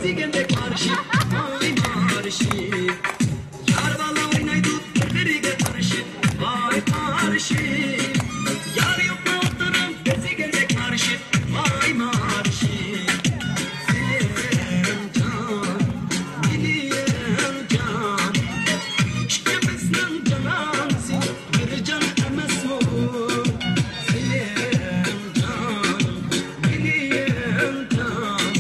gezegende karşı vay marşı. Yar bana oynaydı nereye karşı vay karşı. Yar yok ortadan gezegende karşı vay marşı. Selim can, biliyorum can. İşkemizden canansı bir can emez mi? Selim can, biliyorum can.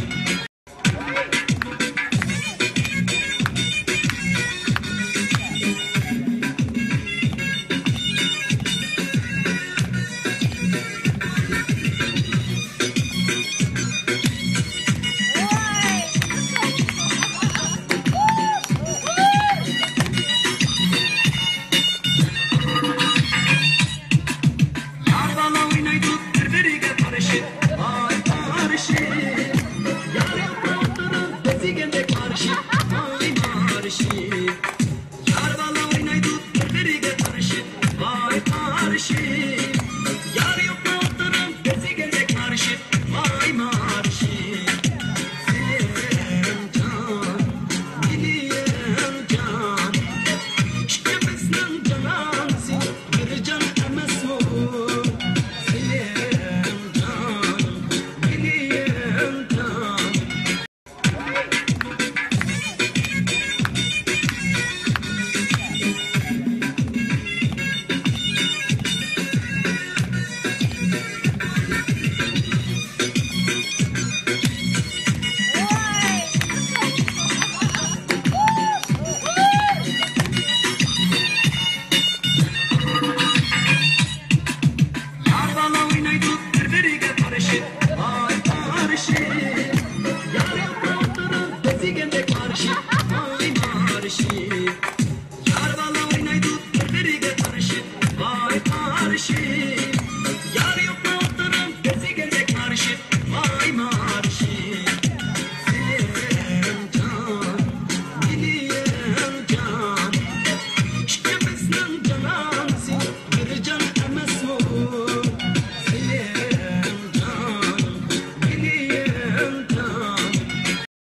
Yar bana oynaydı nereye karşı vay karşı. Yar yok ortadan gezegende karşı vay marşı. Yar bana oynaydı nereye karşı vay karşı. Yar yok ortadan gezegende karşı vay marşı. Selim can, biliyorum can. İşkemizden canansı bir can emez mi? Selim can, biliyorum can. Yar bana oynaydı nereye karşı vay karşı. Yar yok ortadan gezegende karşı